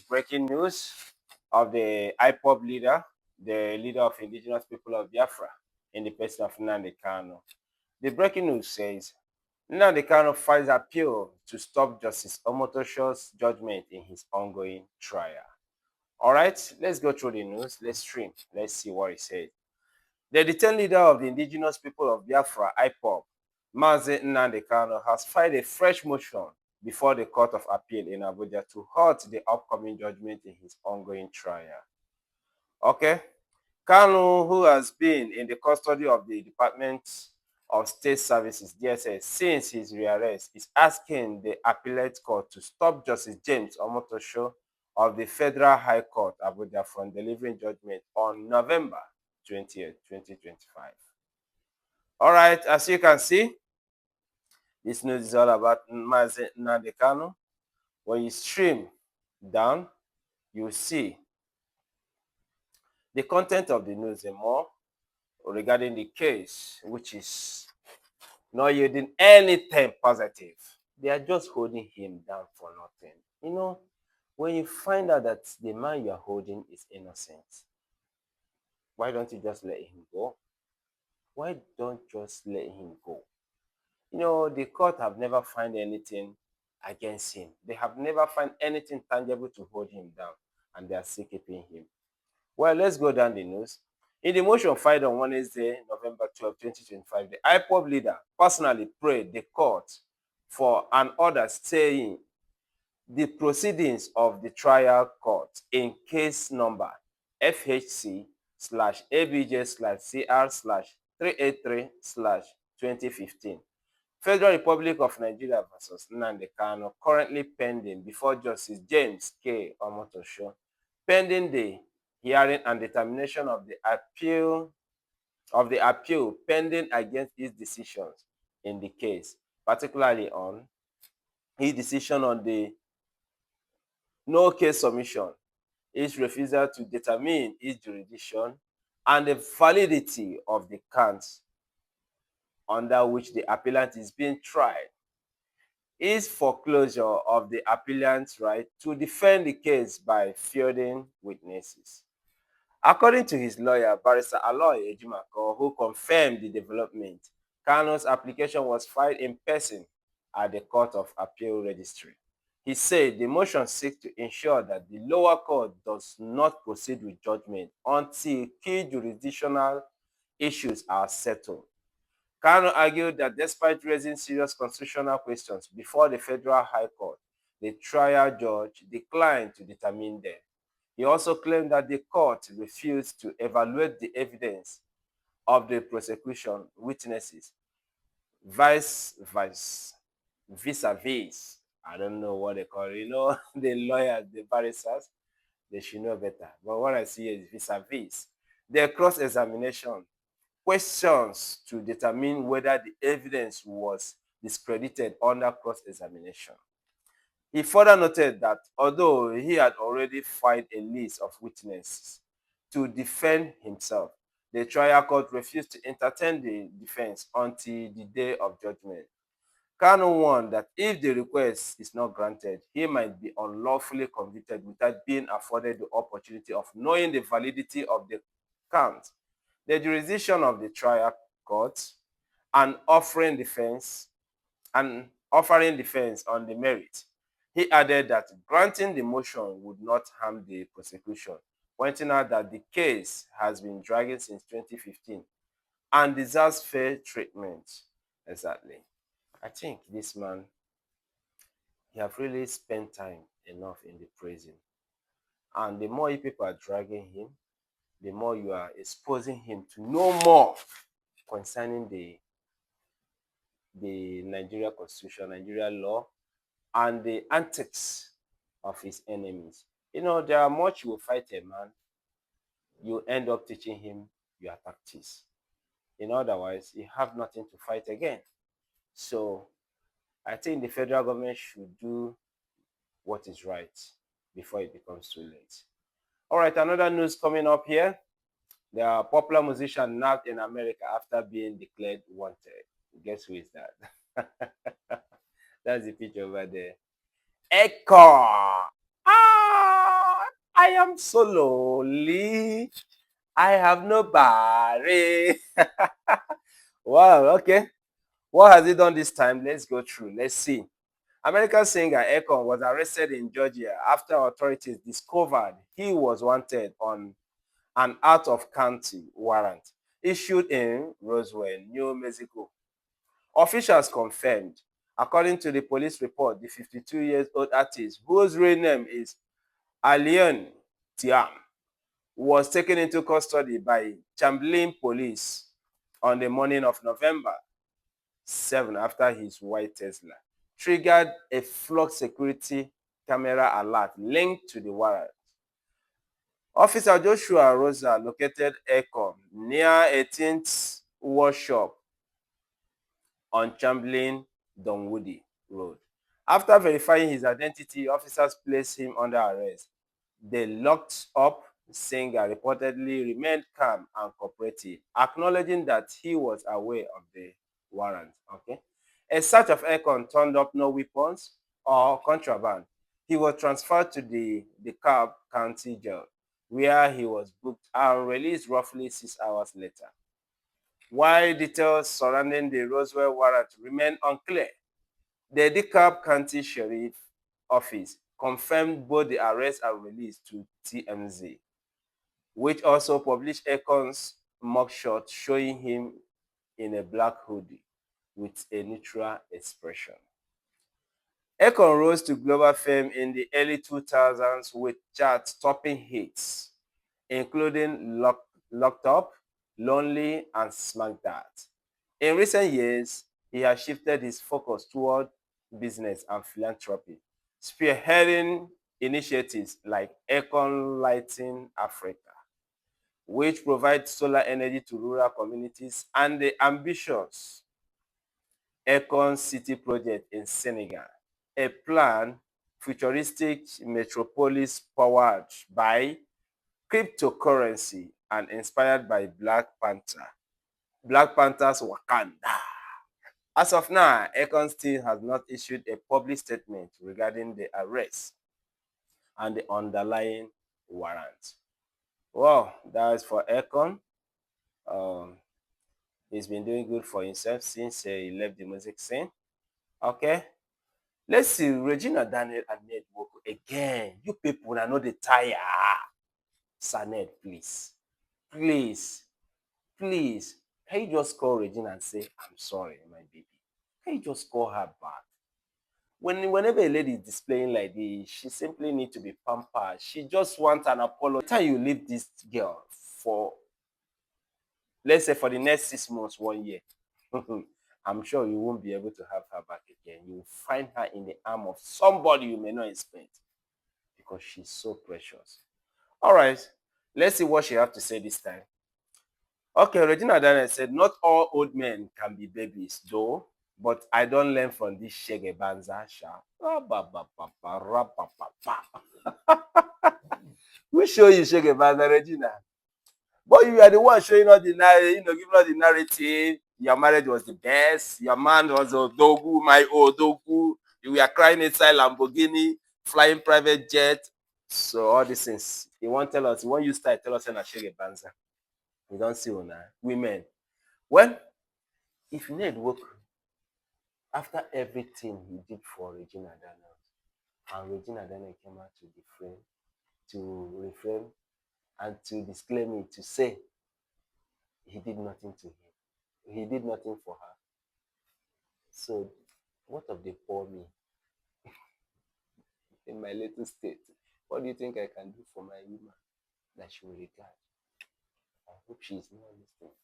Breaking news of the IPOB leader, the leader of indigenous people of Biafra, in the person of Nnamdi Kanu. The breaking news says Nnamdi Kanu files appeal to stop Justice Omotosho's judgment in his ongoing trial. All right, let's go through the news. Let's stream. Let's see what he said. The detained leader of the indigenous people of Biafra, IPOB, Mazi Nnamdi Kanu, has filed a fresh motion before the Court of Appeal in Abuja to halt the upcoming judgment in his ongoing trial. Okay? Kanu, who has been in the custody of the Department of State Services, DSS, since his rearrest, is asking the appellate court to stop Justice James Omotosho of the Federal High Court, Abuja, from delivering judgment on November 20th, 2025. All right, as you can see, this news is all about Mazi Nnamdi Kanu. When you stream down, you see the content of the news and more regarding the case, which is not yielding anything positive. They are just holding him down for nothing. You know, when you find out that the man you are holding is innocent, why don't you just let him go? Why don't just let him go? You know, the court have never found anything against him. They have never found anything tangible to hold him down, and they are still keeping him. Well, let's go down the news. In the motion filed on Wednesday, November 12, 2025, the IPOB leader personally prayed the court for an order staying the proceedings of the trial court in case number FHC/ABJ/CR/383/2015. Federal Republic of Nigeria versus Nnamdi Kanu, currently pending before Justice James K. Omotosho, pending the hearing and determination of the appeal pending against his decisions in the case, particularly on his decision on the no case submission, his refusal to determine his jurisdiction, and the validity of the counts under which the appellant is being tried, his foreclosure of the appellant's right to defend the case by fielding witnesses. According to his lawyer, Barrister Aloy Ejimako, who confirmed the development, Kanu's application was filed in person at the Court of Appeal Registry. He said the motion seeks to ensure that the lower court does not proceed with judgment until key jurisdictional issues are settled. Kanu argued that despite raising serious constitutional questions before the Federal High Court, the trial judge declined to determine them. He also claimed that the court refused to evaluate the evidence of the prosecution witnesses vis-a-vis, I don't know what they call it, you know, the lawyers, the barristers, they should know better. But what I see is vis-a-vis. Their cross-examination questions to determine whether the evidence was discredited under cross-examination. He further noted that although he had already filed a list of witnesses to defend himself, the trial court refused to entertain the defense until the day of judgment. Kanu warned that if the request is not granted, he might be unlawfully convicted without being afforded the opportunity of knowing the validity of the count, the jurisdiction of the trial court, and offering defense on the merit. He added that granting the motion would not harm the prosecution, pointing out that the case has been dragging since 2015 and deserves fair treatment. Exactly. I think this man, he have really spent time enough in the prison. And the more people are dragging him, the more you are exposing him to know more concerning the Nigeria Constitution, Nigeria law, and the antics of his enemies. You know, there are much you will fight a man, you end up teaching him your tactics. In otherwise, you have nothing to fight again. So I think the federal government should do what is right before it becomes too late. All right, another news coming up here. The popular musician nabbed in America after being declared wanted. Guess who is that? That's the picture over there. Echo. Ah! I am so lonely. I have nobody. Wow, okay. What has he done this time? Let's go through. Let's see. American singer Akon was arrested in Georgia after authorities discovered he was wanted on an out-of-county warrant issued in Roswell, New Mexico. Officials confirmed, according to the police report, the 52-year-old artist, whose real name is Alien Tiam, was taken into custody by Chamberlain police on the morning of November 7 after his white Tesla triggered a flood security camera alert linked to the warrant. Officer Joshua Rosa located Akon near 18th Workshop on Chamberlain Dunwoody Road. After verifying his identity, officers placed him under arrest. The locked up singer reportedly remained calm and cooperative, acknowledging that he was aware of the warrant. Okay. A search of Akon turned up no weapons or contraband. He was transferred to the DeKalb County Jail, where he was booked and released roughly 6 hours later. While details surrounding the Roswell warrant remain unclear, the DeKalb County Sheriff Office confirmed both the arrest and release to TMZ, which also published Akon's mugshot showing him in a black hoodie with a neutral expression. Akon rose to global fame in the early 2000s with chart-topping hits, including Locked Up, Lonely, and Smack That. In recent years, he has shifted his focus toward business and philanthropy, spearheading initiatives like Akon Lighting Africa, which provides solar energy to rural communities, and the ambitious Akon City project in Senegal, a plan futuristic metropolis powered by cryptocurrency and inspired by Black Panther. Black Panther's Wakanda. As of now, Akon still has not issued a public statement regarding the arrest and the underlying warrant. Well, that is for Akon. He's been doing good for himself since he left the music scene. Okay. Let's see Regina Daniel and Ned Woko again. You people are not the tire. Sir Ned, please. Please. Please. Can you just call Regina and say, I'm sorry, my baby? Can you just call her back? Whenever a lady is displaying like this, she simply needs to be pampered. She just wants an apology. By the time you leave this girl for, let's say, for the next 6 months, 1 year, I'm sure you won't be able to have her back again. You will find her in the arm of somebody you may not expect because she's so precious. All right, let's see what she has to say this time. Okay, Regina Daniel said, not all old men can be babies, though, but I don't learn from this shege banza. Who show you shege banza, Regina? But you are the one showing us the narrative, giving us the narrative. Your marriage was the best. Your man was Odogu, my Odogu. You were crying inside Lamborghini, flying private jet. So all these things. He won't tell us. He won't use style tell us in a shege banza. We don't see una women. Well, if Ned woke after everything he did for Regina Daniels, and Regina Daniels came out to defend, to reframe, and to disclaim it, to say he did nothing to him. He did nothing for her. So, what of the poor me in my little state? What do you think I can do for my woman that she will regard? I hope she is not listening.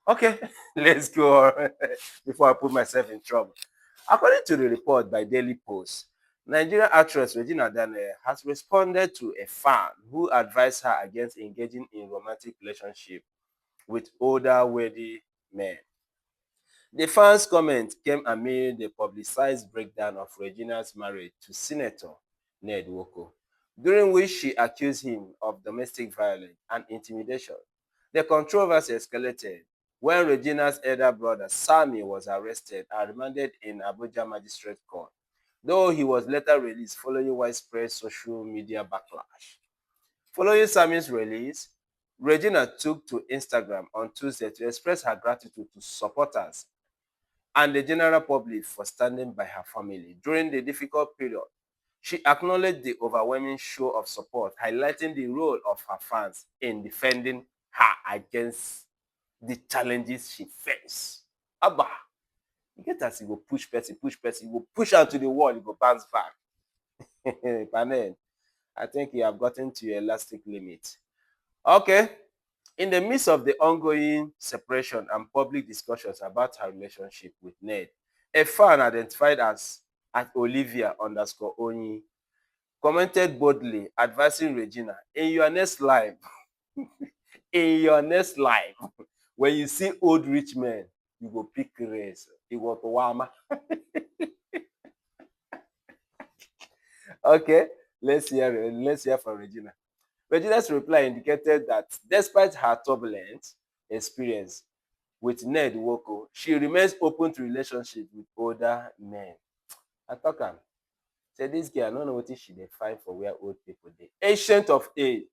Okay, let's go before I put myself in trouble. According to the report by Daily Post, Nigerian actress Regina Daniel has responded to a fan who advised her against engaging in romantic relationship with older wealthy men. The fan's comment came amid the publicized breakdown of Regina's marriage to Senator Ned Woko, during which she accused him of domestic violence and intimidation. The controversy escalated when Regina's elder brother Sammy was arrested and remanded in Abuja Magistrate Court. though he was later released following widespread social media backlash. Following Sammy's release, Regina took to Instagram on Tuesday to express her gratitude to supporters and the general public for standing by her family during the difficult period. She acknowledged the overwhelming show of support, highlighting the role of her fans in defending her against the challenges she faced. Abba, you get as you go push person, you go push her to the wall, you go bounce back. Panel, I think you have gotten to your elastic limit. Okay. In the midst of the ongoing separation and public discussions about her relationship with Ned, a fan identified as at Olivia_Onyi commented boldly, advising Regina, in your next life, when you see old rich men, you go pick race. You go to Wama. Okay, let's hear from Regina. Regina's reply indicated that despite her turbulent experience with Ned Nwoko, she remains open to relationships with older men. I talk am, say this girl, I no know what she dey find for where old people dey. Ancient of age.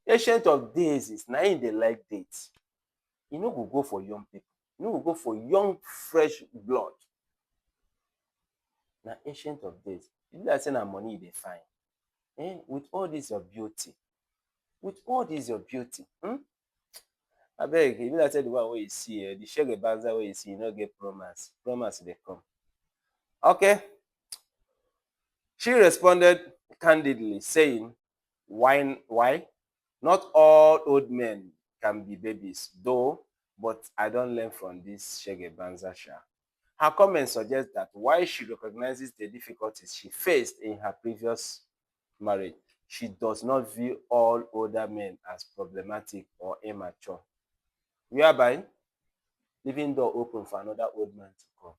Ancient of days is na im dey like date. You no go for young people. You no go for young, fresh blood. Na ancient of days. You be like say na money you dey find. With all this your beauty, abeg, e be like say the one wey you see, the shege banza wey you see, you no get promise dey come. Okay. She responded candidly, saying, why? Not all old men can be babies, though, but I don't learn from this shege banza sha. Her comment suggests that while she recognizes the difficulties she faced in her previous marriage, she does not view all older men as problematic or immature, whereby leaving door open for another old man to come.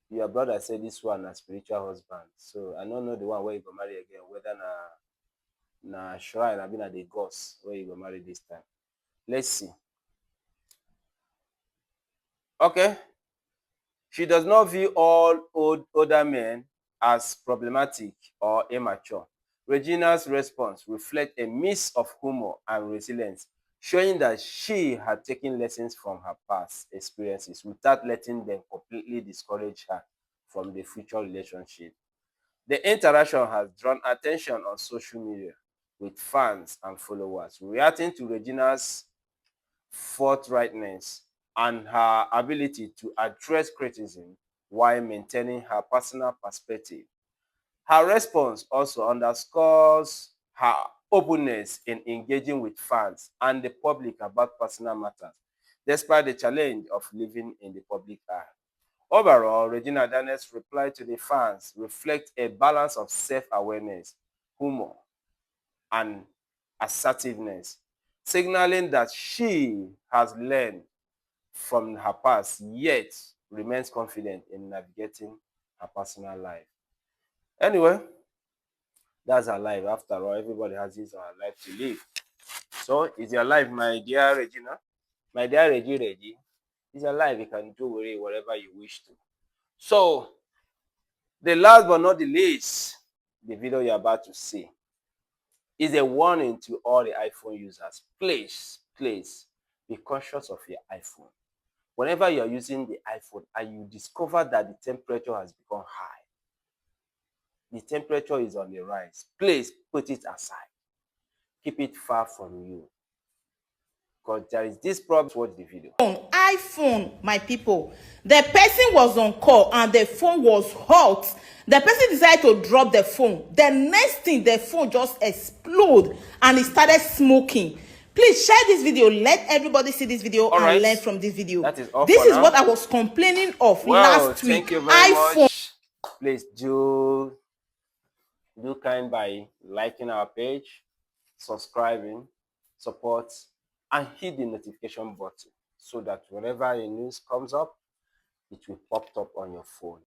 Your brother said this one na spiritual husband, so I don't know the one where you go marry again, whether na shrine abi na the gods where you go marry this time. Let's see. Okay. She does not view all older men as problematic or immature. Regina's response reflects a mix of humor and resilience, showing that she had taken lessons from her past experiences without letting them completely discourage her from the future relationship. The interaction has drawn attention on social media, with fans and followers reacting to Regina's forthrightness and her ability to address criticism while maintaining her personal perspective. Her response also underscores her openness in engaging with fans and the public about personal matters, despite the challenge of living in the public eye. Overall, Regina Daniels' reply to the fans reflects a balance of self-awareness, humor, and assertiveness, signaling that she has learned from her past, yet remains confident in navigating her personal life. Anyway, that's her life. After all, everybody has his or her life to live. So, it's your life, my dear Regina. My dear Reggie. It's your life. You can do with it whatever you wish to. So, the last but not the least, the video you're about to see is a warning to all the iPhone users. Please be conscious of your iPhone. Whenever you're using the iPhone and you discover that the temperature has become high, the temperature is on the rise, please put it aside. Keep it far from you. Because there is this problem. Watch the video. iPhone, my people. The person was on call and the phone was hot. The person decided to drop the phone. The next thing, the phone just exploded and it started smoking. Please share this video. Let everybody see this video and learn from this video. That is all this for is now. what I was complaining of last week. Thank you very much. Please do kind by liking our page, subscribing, support, and hit the notification button so that whenever a news comes up, it will pop up on your phone.